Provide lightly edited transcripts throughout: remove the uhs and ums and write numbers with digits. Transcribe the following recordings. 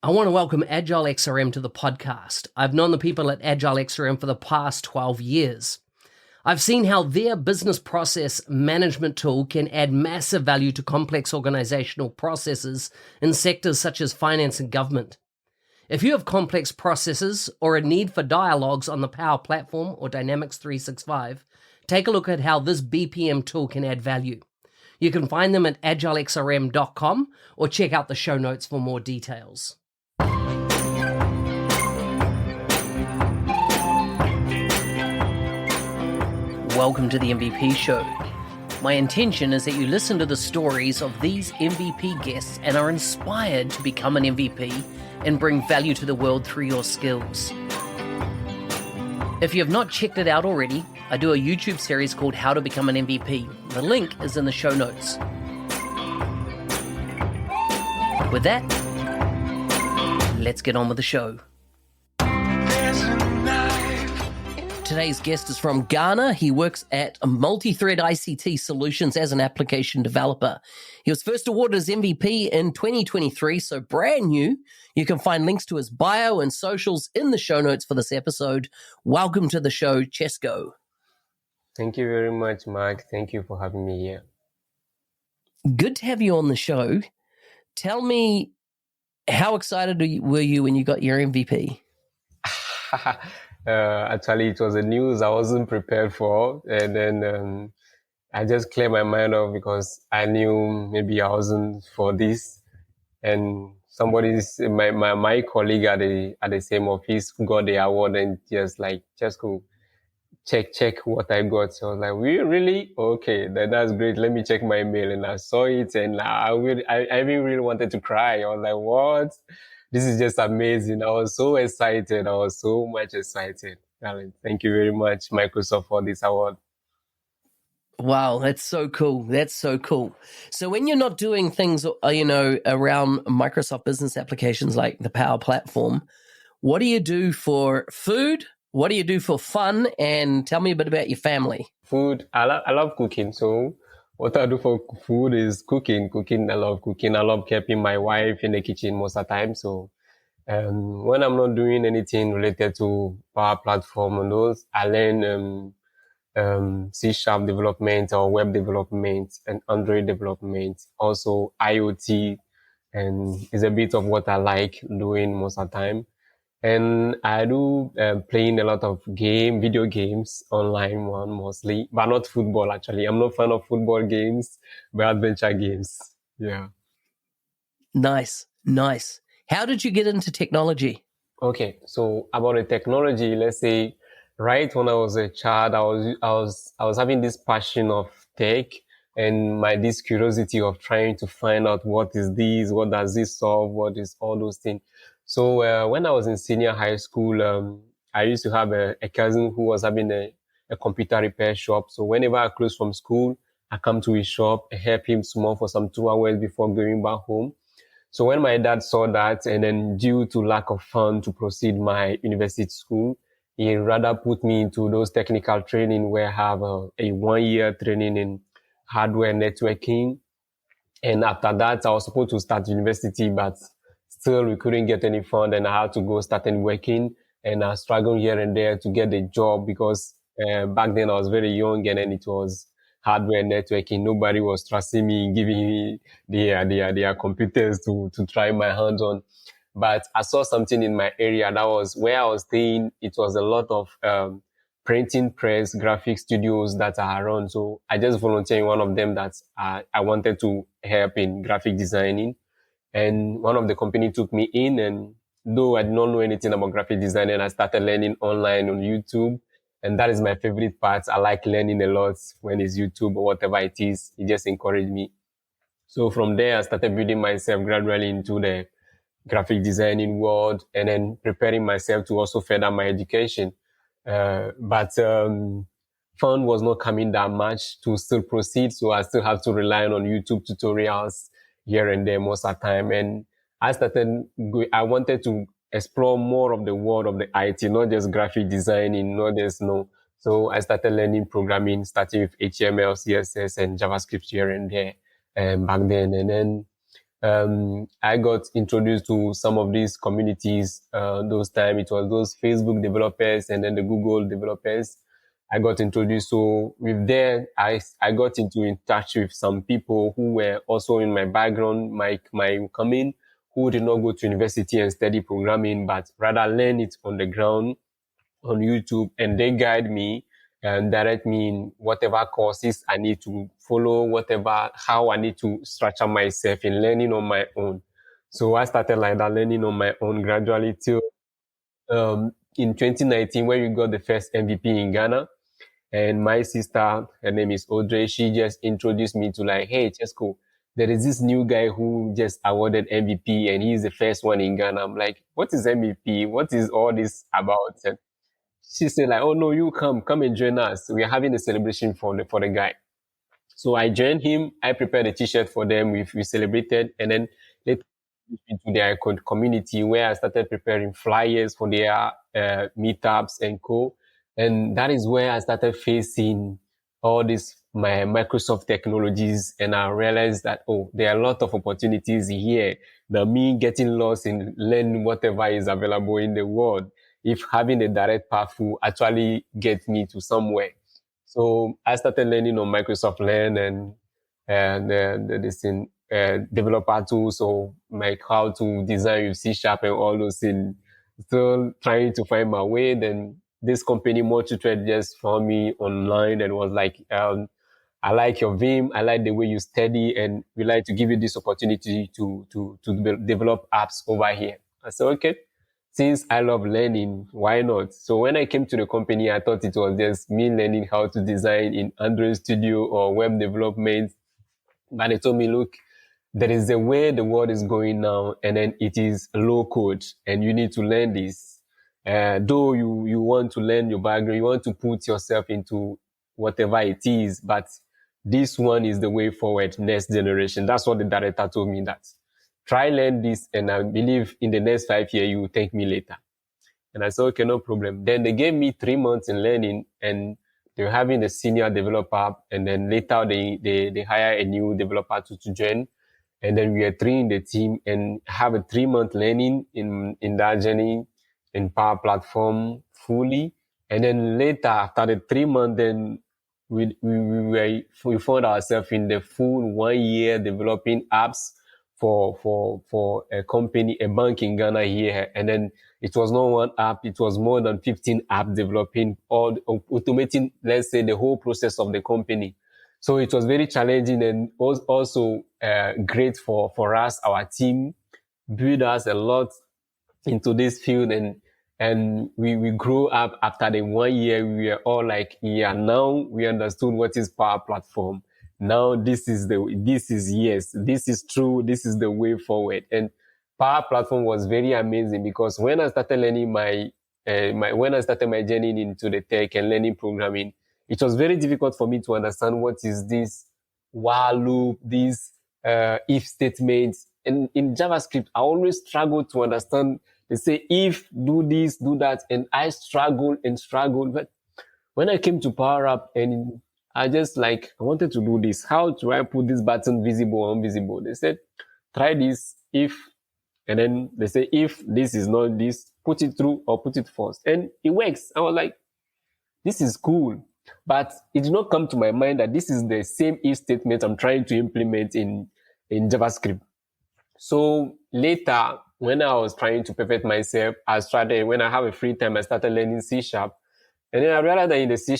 I want to welcome Agile XRM to the podcast. I've known the people at Agile XRM for the past 12 years. I've seen how their business process management tool can add massive value to complex organizational processes in sectors such as finance and government. If you have complex processes or a need for dialogues on the Power Platform or Dynamics 365, take a look at how this BPM tool can add value. You can find them at agilexrm.com or check out the show notes for more details. Welcome to the MVP Show. My intention is that you listen to the stories of these MVP guests and are inspired to become an MVP and bring value to the world through your skills. If you have not checked it out already, I do a YouTube series called How to Become an MVP. The link is in the show notes. With that, let's get on with the show. Today's guest is from Ghana. He works at Multi-Thread ICT Solutions as an application developer. He was first awarded as MVP in 2023, so brand new. You can find links to his bio and socials in the show notes for this episode. Welcome to the show, Tchesco. Thank you very much, Mark. Thank you for having me here. Good to have you on the show. Tell me, how excited were you when you got your MVP? Actually, it was a news I wasn't prepared for. And then I just cleared my mind off because I knew maybe I wasn't for this. And my colleague at the same office got the award and just like, Tchesco, check what I got. So I was like, really? Okay, that's great. Let me check my mail. And I saw it and I even really wanted to cry. I was like, what? This is just amazing. I was so excited. I was so much excited. Thank you very much, Microsoft, for this award. Wow, that's so cool. That's so cool. So when you're not doing things, around Microsoft business applications like the Power Platform, what do you do for food? What do you do for fun? And tell me a bit about your family. Food. I love cooking. So what I do for food is cooking. I love cooking. I love keeping my wife in the kitchen most of the time. So when I'm not doing anything related to Power Platform and those, I learn C# development or web development and Android development. Also IoT, and it's a bit of what I like doing most of the time. And I do playing a lot of video games, online one mostly, but not football actually. I'm not a fan of football games, but adventure games. Yeah. Nice. How did you get into technology? Okay, so about the technology, let's say, right when I was a child, I was having this passion of tech and this curiosity of trying to find out what is this, what does this solve, what is all those things. So when I was in senior high school, I used to have a cousin who was having a computer repair shop. So whenever I close from school, I come to his shop and help him small for some 2 hours before going back home. So when my dad saw that, and then due to lack of funds to proceed my university school, he rather put me into those technical training where I have a 1-year training in hardware networking. And after that, I was supposed to start university, but still we couldn't get any fund and I had to go start working. And I struggled here and there to get a job because back then I was very young and then it was hardware networking. Nobody was trusting me, giving me their computers to try my hands on. But I saw something in my area. That was where I was staying. It was a lot of printing press, graphic studios that are around. So I just volunteered in one of them that I wanted to help in graphic designing. And one of the company took me in, and though I did not know anything about graphic design, and I started learning online on YouTube. And that is my favorite part. I like learning a lot when it's YouTube or whatever it is. It just encouraged me. So from there, I started building myself gradually into the graphic designing world and then preparing myself to also further my education. But fund was not coming that much to still proceed. So I still have to rely on YouTube tutorials here and there most of the time. And I wanted to explore more of the world of the IT, not just graphic designing, So I started learning programming, starting with HTML, CSS, and JavaScript here and there back then. And then I got introduced to some of these communities. Those time it was those Facebook developers and then the Google developers. I got introduced. So with there, I got in touch with some people who were also in my background, my coming, who did not go to university and study programming, but rather learn it on the ground on YouTube, and they guide me and direct me in whatever courses I need to follow, how I need to structure myself in learning on my own. So I started like that, learning on my own gradually till in 2019 when we got the first MVP in Ghana. And my sister, her name is Audrey, she just introduced me to like, hey, Tchesco, there is this new guy who just awarded MVP and he's the first one in Ghana. I'm like, what is MVP? What is all this about? And she said like, oh no, you come and join us. We are having a celebration for the guy. So I joined him. I prepared a t-shirt for them. We celebrated, and then they took me into their community where I started preparing flyers for their meetups and co. And that is where I started facing all these my Microsoft technologies, and I realized that there are a lot of opportunities here. That me getting lost in learning whatever is available in the world, if having a direct path will actually get me to somewhere. So I started learning on Microsoft Learn and this thing, developer tools, so like how to design with C# and all those things. Still trying to find my way. Then this company, MultiThread, just found me online and was like, I like your Vim. I like the way you study, and we like to give you this opportunity to develop apps over here. I said, okay, since I love learning, why not? So when I came to the company, I thought it was just me learning how to design in Android Studio or web development. But they told me, look, there is a way the world is going now, and then it is low code, and you need to learn this. Though you want to learn your background, you want to put yourself into whatever it is, but this one is the way forward, next generation. That's what the director told me, that try learn this, and I believe in the next 5 years, you will thank me later. And I said, okay, no problem. Then they gave me 3 months in learning, and they were having a senior developer, and then later they hire a new developer to join. And then we are 3 in the team and have a 3-month learning in that journey in Power Platform fully. And then later, after the 3 months, then we found ourselves in the full 1 year developing apps for a company, a bank in Ghana here. And then it was not one app, it was more than 15 apps developing, all automating, let's say, the whole process of the company. So it was very challenging, and was also great for us. Our team built us a lot into this field, and we grew up. After the 1 year, we were all like, yeah, now we understood what is Power Platform. Now this is true. This is the way forward. And Power Platform was very amazing, because when I started learning when I started my journey into the tech and learning programming, it was very difficult for me to understand what is this while loop, these if statements. And in JavaScript, I always struggle to understand. They say if, do this, do that, and I struggle. But when I came to Power Up, and I just I wanted to do this. How do I put this button visible or invisible? They said, try this if, and then they say, if this is not this, put it through or put it first. And it works. I was like, this is cool. But it did not come to my mind that this is the same if statement I'm trying to implement in JavaScript. So later, when I was trying to perfect myself, when I have a free time, I started learning C#. And then I realized that in the C#,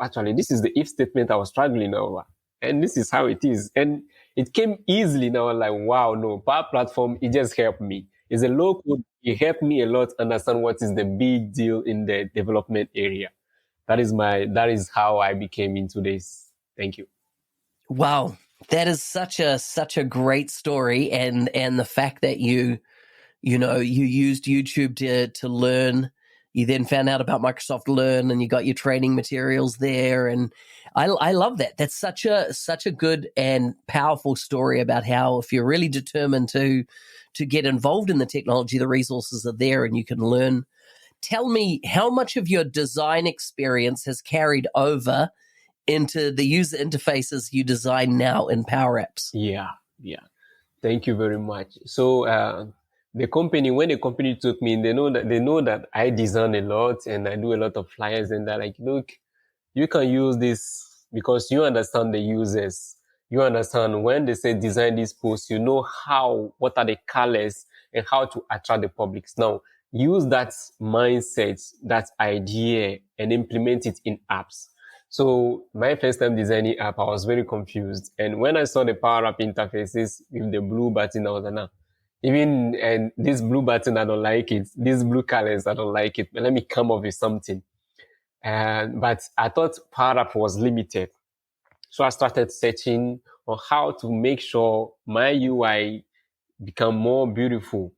actually, this is the if statement I was struggling over. And this is how it is. And it came easily. Now I'm like, wow, no, Power Platform, it just helped me. It's a low code. It helped me a lot understand what is the big deal in the development area. That is how I became into this. Thank you. Wow. That is such a great story. And the fact that you used YouTube to learn. You then found out about Microsoft Learn, and you got your training materials there. And I love that. That's such a good and powerful story about how, if you're really determined to get involved in the technology, the resources are there and you can learn. Tell me, how much of your design experience has carried over into the user interfaces you design now in Power Apps? Yeah. Thank you very much. So the company, when the company took me, they know that I design a lot and I do a lot of flyers, and they're like, look, you can use this because you understand the users. You understand when they say design this post, you know what are the colors and how to attract the publics. Now, use that mindset, that idea, and implement it in apps. So my first time designing app, I was very confused. And when I saw the Power App interfaces with the blue button, I was like, nah, even and this blue button, I don't like it. These blue colors, I don't like it. But let me come up with something. But I thought Power App was limited. So I started searching on how to make sure my UI become more beautiful.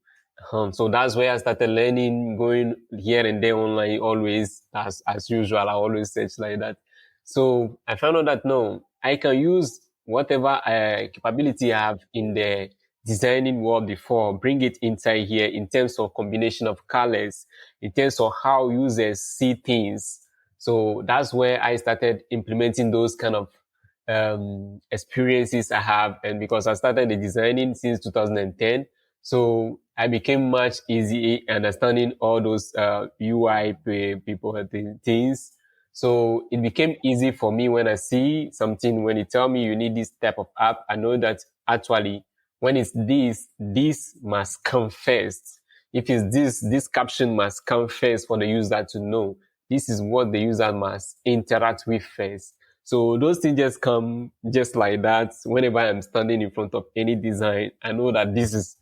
So that's where I started learning, going here and there online, always as usual. I always search like that. So I found out that no, I can use whatever capability I have in the designing world before, bring it inside here in terms of combination of colors, in terms of how users see things. So that's where I started implementing those kind of experiences I have. And because I started the designing since 2010, so I became much easy understanding all those UI people things. So it became easy for me when I see something, when you tell me you need this type of app, I know that actually when it's this must come first. If it's this caption must come first for the user to know. This is what the user must interact with first. So those things just come just like that. Whenever I'm standing in front of any design, I know that this is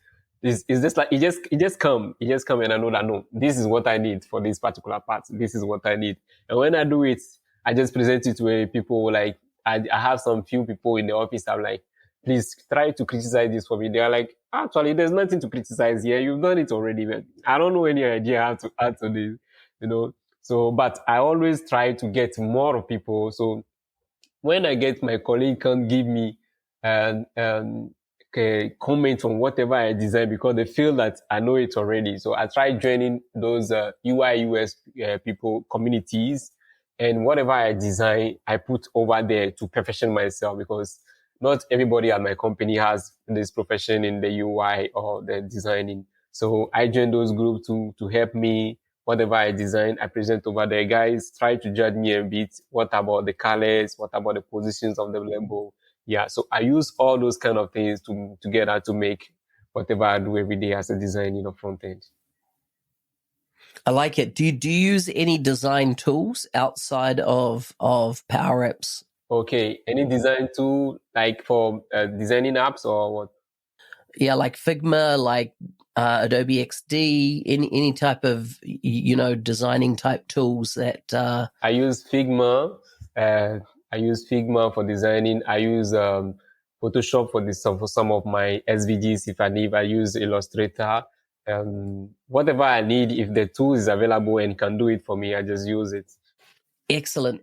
just like it just come and I know that no, this is what I need for this particular part. This is what I need. And when I do it, I just present it to people. Like I have some few people in the office. I'm like, please try to criticize this for me. They are like, actually, there's nothing to criticize here. You've done it already, man. I don't know any idea how to add to this, you know. So, but I always try to get more of people. So when I get my colleague can give me a comment on whatever I design because they feel that I know it already. So I try joining those UI US people communities, and whatever I design, I put over there to perfection myself because not everybody at my company has this profession in the UI or the designing. So I join those groups to help me. Whatever I design, I present over there. Guys, try to judge me a bit. What about the colors? What about the positions of the label? Yeah, so I use all those kind of things together to make whatever I do every day as a design, front end. I like it. Do you use any design tools outside of Power Apps? Okay, any design tool like for designing apps or what? Yeah, like Figma, like Adobe XD, any type of designing type tools that. I use Figma. I use Figma for designing. I use Photoshop for some of my SVGs if I need. I use Illustrator. Whatever I need, if the tool is available and can do it for me, I just use it. Excellent.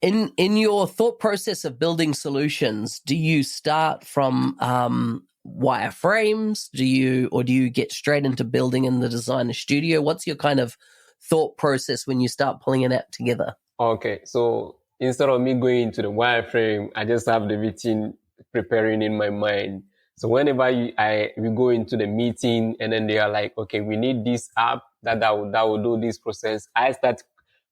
In your thought process of building solutions, do you start from wireframes? Do you get straight into building in the designer studio? What's your kind of thought process when you start pulling an app together? Okay, so instead of me going into the wireframe, I just have the meeting preparing in my mind. So whenever we go into the meeting and then they are like, okay, we need this app that will do this process, I start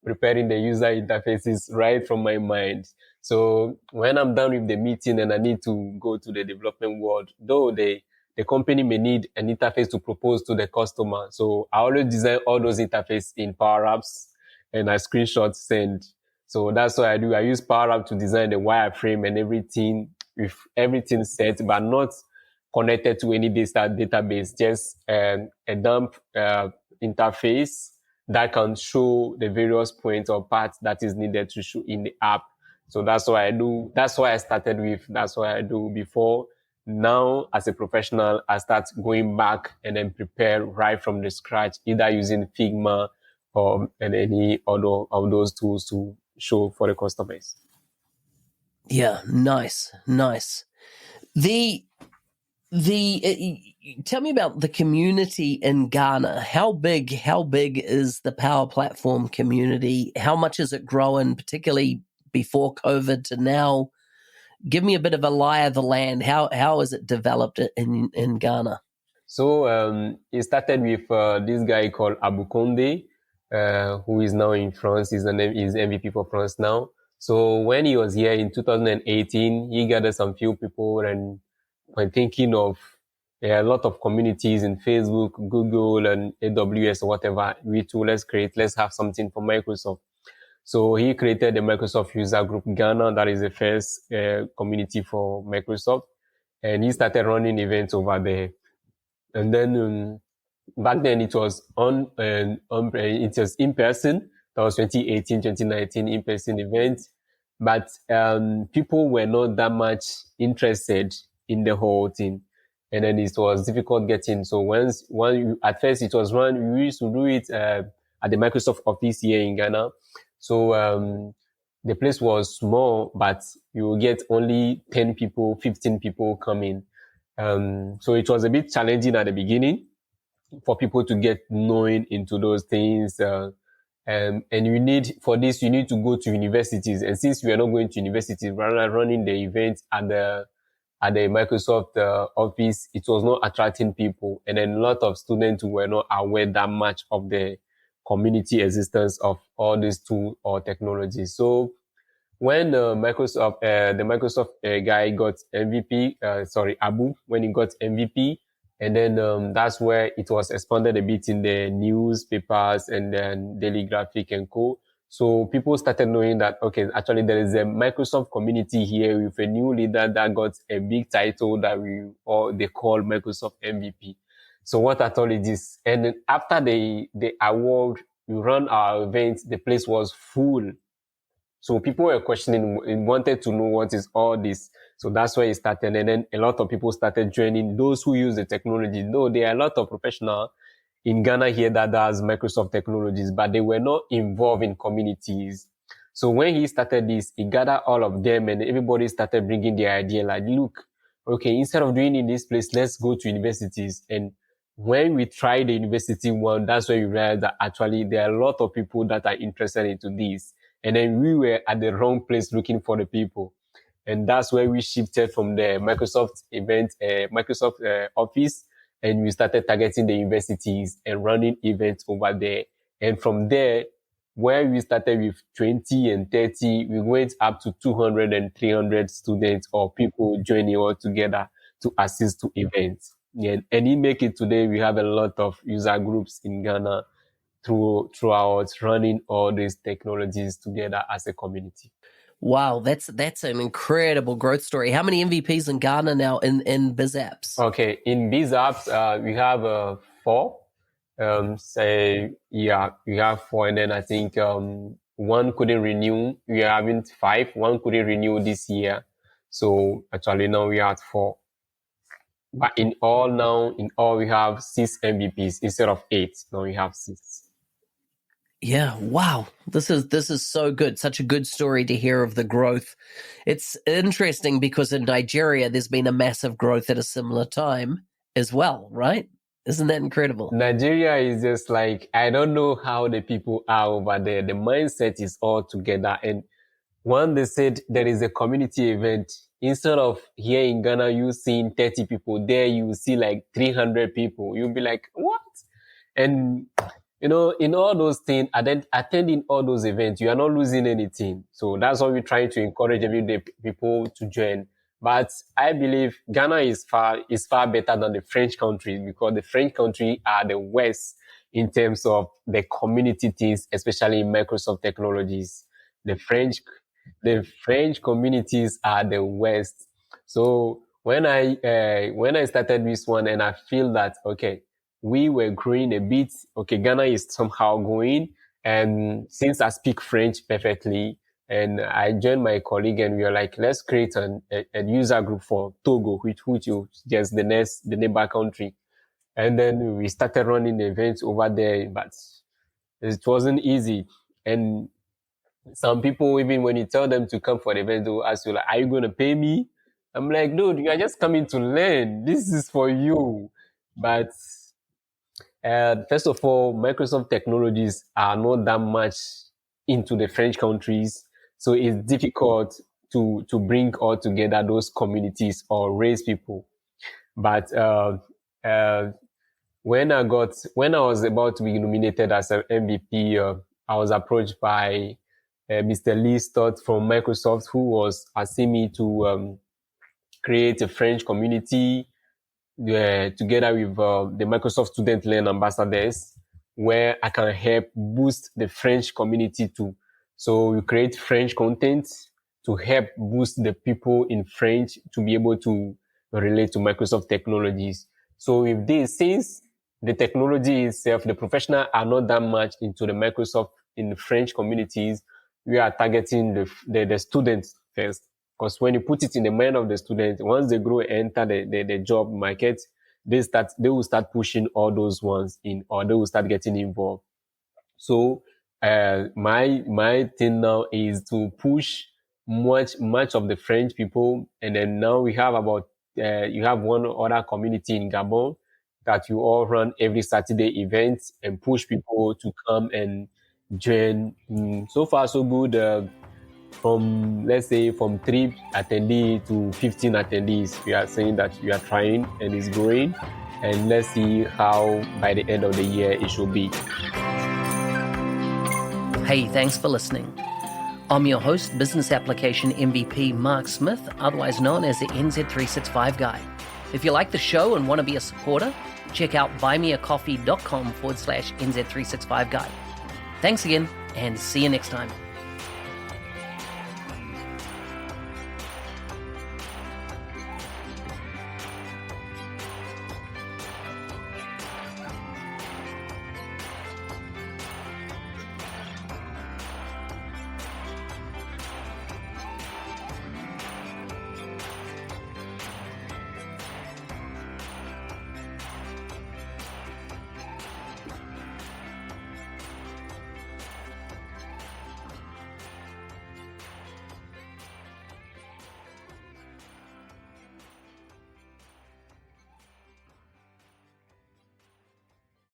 preparing the user interfaces right from my mind. So when I'm done with the meeting and I need to go to the development world, though the company may need an interface to propose to the customer. So I always design all those interfaces in Power Apps and I screenshot send. So that's what I do. I use Power App to design the wireframe and everything with everything set, but not connected to any database, just a dump interface that can show the various points or parts that is needed to show in the app. So that's what I do. That's what I started with. That's what I do before. Now, as a professional, I start going back and then prepare right from the scratch, either using Figma or and any other of those tools to show for the customers. Yeah, nice. Tell me about the community in Ghana. How big is the Power Platform community? How much has it grown, particularly before COVID to now? Give me a bit of a lie of the land. How is it developed in Ghana? So it started with this guy called Abu Konde, who is now in France. He's MVP for France now. So when he was here in 2018, he gathered some few people, and when thinking of a lot of communities in Facebook, Google, and AWS or whatever, let's have something for Microsoft. So he created the Microsoft User Group Ghana. That is the first community for Microsoft. And he started running events over there. And then back then it was it was in person. That was 2018, 2019 in person event. But people were not that much interested in the whole thing. And then it was difficult getting. So at first it was we used to do it at the Microsoft office here in Ghana. So the place was small, but you will get only 10 people, 15 people coming. So it was a bit challenging at the beginning for people to get knowing into those things. And you need to go to universities. And since we are not going to universities, rather running the event at the Microsoft office, it was not attracting people. And then a lot of students were not aware that much of the community existence of all these tools or technologies. So when the Microsoft guy got MVP, Abu, when he got MVP, and then that's where it was expanded a bit in the newspapers and then Daily Graphic and co. So people started knowing that, okay, actually there is a Microsoft community here with a new leader that got a big title that they call Microsoft MVP. So what I told is this, and after the award, we run our event, the place was full. So people were questioning and wanted to know what is all this. So that's where it started. And then a lot of people started joining, those who use the technology. Though there are a lot of professionals in Ghana here that does Microsoft technologies, but they were not involved in communities. So when he started this, he gathered all of them and everybody started bringing their idea like, look, okay, instead of doing it in this place, let's go to universities. And when we tried the university one, that's where we realized that actually there are a lot of people that are interested into this. And then we were at the wrong place looking for the people. And that's where we shifted from the Microsoft office, and we started targeting the universities and running events over there. And from there, where we started with 20 and 30, we went up to 200 and 300 students or people joining all together to assist to events. And in Make It today, we have a lot of user groups in Ghana throughout running all these technologies together as a community. Wow, that's an incredible growth story. How many MVPs in Ghana now in BizApps? Okay, in BizApps, we have 4. We have 4, and then I think one couldn't renew. We are having 5. One couldn't renew this year, so actually now we are at 4. But in all, we have 6 MVPs instead of 8. Now we have 6. Yeah, wow. This is so good. Such a good story to hear of the growth. It's interesting because in Nigeria there's been a massive growth at a similar time as well, right? Isn't that incredible? Nigeria is just like, I don't know how the people are over there. The mindset is all together. And when they said there is a community event, instead of here in Ghana, you seeing 30 people, there you see like 300 people. You'll be like, what? And in all those things, attending all those events, you are not losing anything. So that's why we're trying to encourage everyday people to join. But I believe Ghana is far better than the French country, because the French country are the worst in terms of the community things, especially in Microsoft technologies. The French communities are the worst. So when I started this one, and I feel that, okay, we were growing a bit. Okay, Ghana is somehow going. And since I speak French perfectly, and I joined my colleague, and we were like, let's create a user group for Togo, which is just the neighbor country. And then we started running events over there, but it wasn't easy. And some people, even when you tell them to come for the event, they'll ask you like, are you going to pay me? I'm like, dude, you are just coming to learn. This is for you. But first of all, Microsoft technologies are not that much into the French countries. So it's difficult to bring all together those communities or raise people. But when I was about to be nominated as an MVP, I was approached by Mr. Lee Stott from Microsoft, who was asking me to create a French community together with the Microsoft Student Learn Ambassadors, where I can help boost the French community too. So we create French content to help boost the people in French to be able to relate to Microsoft technologies. So with this, since the technology itself, the professionals are not that much into the Microsoft in the French communities, we are targeting the students first. Because when you put it in the mind of the student, once they grow and enter the job market, they will start pushing all those ones in, or they will start getting involved. So my thing now is to push much of the French people, and then now we have about you have one other community in Gabon that you all run every Saturday events and push people to come and join. So far so good. From 3 attendees to 15 attendees, we are saying that we are trying and it's growing, and let's see how by the end of the year it should be. Hey, thanks for listening. I'm your host, Business Application MVP Mark Smith, otherwise known as the NZ365 Guy. If you like the show and want to be a supporter, check out buymeacoffee.com/NZ365 Guy. Thanks again, and see you next time.